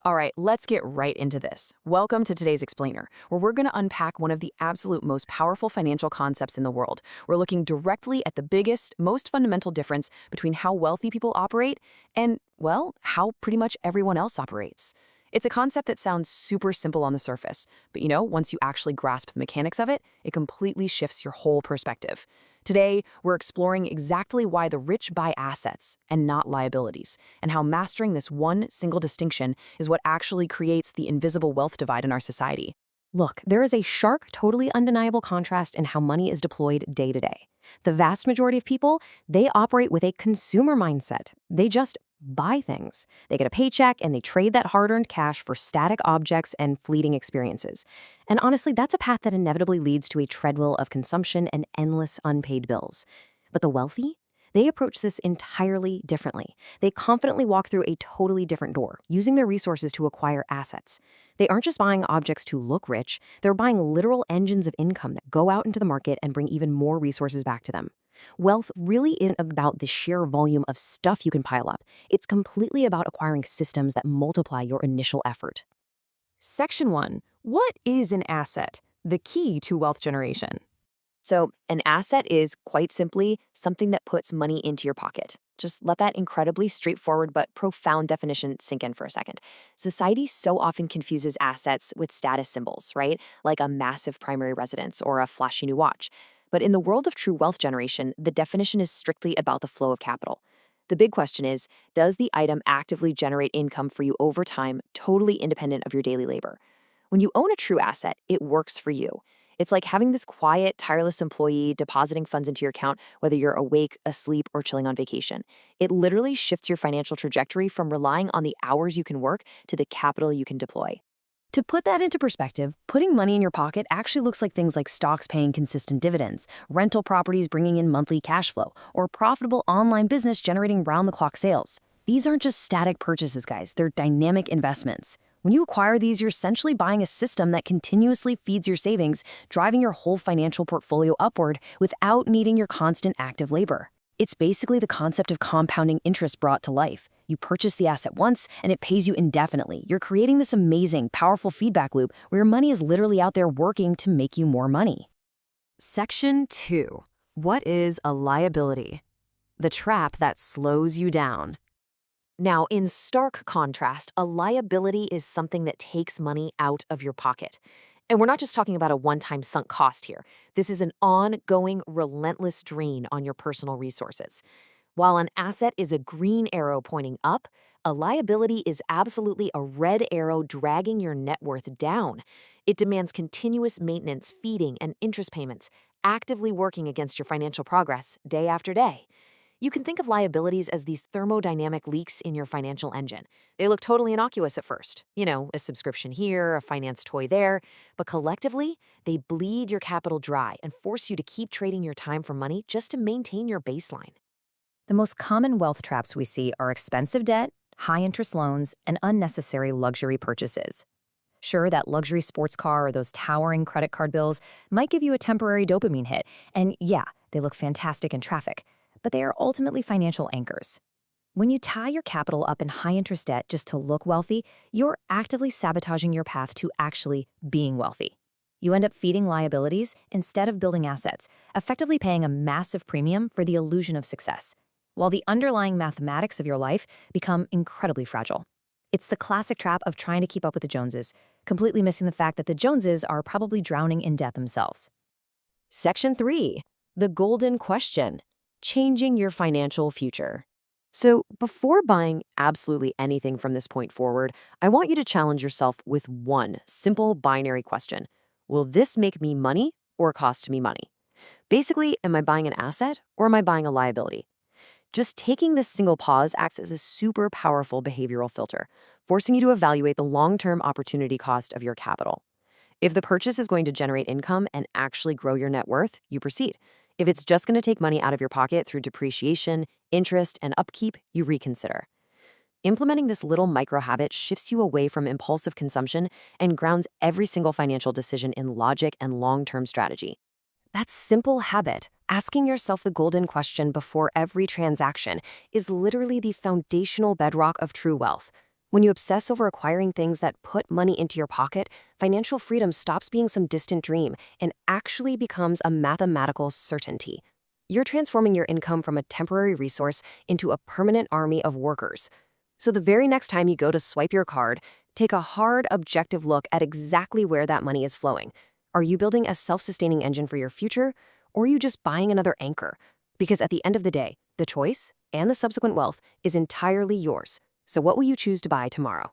All right, let's get right into this. Welcome to today's Explainer, where we're going to unpack one of the absolute most powerful financial concepts in the world. We're looking directly at the biggest, most fundamental difference between how wealthy people operate and, well, how pretty much everyone else operates. It's a concept that sounds super simple on the surface, but once you actually grasp the mechanics of it, it completely shifts your whole perspective. Today, we're exploring exactly why the rich buy assets and not liabilities, and how mastering this one single distinction is what actually creates the invisible wealth divide in our society. Look, there is a sharp, totally undeniable contrast in how money is deployed day to day. The vast majority of people, they operate with a consumer mindset. They just buy things. They get a paycheck and they trade that hard-earned cash for static objects and fleeting experiences. And honestly, that's a path that inevitably leads to a treadmill of consumption and endless unpaid bills. But the wealthy? They approach this entirely differently. They confidently walk through a totally different door, using their resources to acquire assets. They aren't just buying objects to look rich, they're buying literal engines of income that go out into the market and bring even more resources back to them. Wealth really isn't about the sheer volume of stuff you can pile up. It's completely about acquiring systems that multiply your initial effort. Section 1. What is an asset? The key to wealth generation. So, an asset is, quite simply, something that puts money into your pocket. Just let that incredibly straightforward but profound definition sink in for a second. Society so often confuses assets with status symbols, right? Like a massive primary residence or a flashy new watch. But in the world of true wealth generation, the definition is strictly about the flow of capital. The big question is, does the item actively generate income for you over time, totally independent of your daily labor? When you own a true asset, it works for you. It's like having this quiet, tireless employee depositing funds into your account, whether you're awake, asleep, or chilling on vacation. It literally shifts your financial trajectory from relying on the hours you can work to the capital you can deploy. To put that into perspective, putting money in your pocket actually looks like things like stocks paying consistent dividends, rental properties bringing in monthly cash flow, or profitable online business generating round-the-clock sales. These aren't just static purchases, guys. They're dynamic investments. When you acquire these, you're essentially buying a system that continuously feeds your savings, driving your whole financial portfolio upward without needing your constant active labor. It's basically the concept of compounding interest brought to life. You purchase the asset once, and it pays you indefinitely. You're creating this amazing, powerful feedback loop where your money is literally out there working to make you more money. Section 2. What is a liability? The trap that slows you down. Now, in stark contrast, a liability is something that takes money out of your pocket. And we're not just talking about a one-time sunk cost here. This is an ongoing, relentless drain on your personal resources. While an asset is a green arrow pointing up, a liability is absolutely a red arrow dragging your net worth down. It demands continuous maintenance, feeding, and interest payments, actively working against your financial progress day after day. You can think of liabilities as these thermodynamic leaks in your financial engine. They look totally innocuous at first. A subscription here, a finance toy there. But collectively, they bleed your capital dry and force you to keep trading your time for money just to maintain your baseline. The most common wealth traps we see are expensive debt, high-interest loans, and unnecessary luxury purchases. Sure, that luxury sports car or those towering credit card bills might give you a temporary dopamine hit, and yeah, they look fantastic in traffic, but they are ultimately financial anchors. When you tie your capital up in high-interest debt just to look wealthy, you're actively sabotaging your path to actually being wealthy. You end up feeding liabilities instead of building assets, effectively paying a massive premium for the illusion of success, while the underlying mathematics of your life become incredibly fragile. It's the classic trap of trying to keep up with the Joneses, completely missing the fact that the Joneses are probably drowning in debt themselves. Section 3. The golden question. Changing your financial future. So, before buying absolutely anything from this point forward, I want you to challenge yourself with one simple binary question. Will this make me money or cost me money? Basically, am I buying an asset or am I buying a liability? Just taking this single pause acts as a super powerful behavioral filter, forcing you to evaluate the long-term opportunity cost of your capital. If the purchase is going to generate income and actually grow your net worth, you proceed. If it's just going to take money out of your pocket through depreciation, interest, and upkeep, you reconsider. Implementing this little micro habit shifts you away from impulsive consumption and grounds every single financial decision in logic and long-term strategy. That simple habit, asking yourself the golden question before every transaction, is literally the foundational bedrock of true wealth. When you obsess over acquiring things that put money into your pocket, financial freedom stops being some distant dream and actually becomes a mathematical certainty. You're transforming your income from a temporary resource into a permanent army of workers. So the very next time you go to swipe your card, take a hard, objective look at exactly where that money is flowing. Are you building a self-sustaining engine for your future, or are you just buying another anchor? Because at the end of the day, the choice and the subsequent wealth is entirely yours. So what will you choose to buy tomorrow?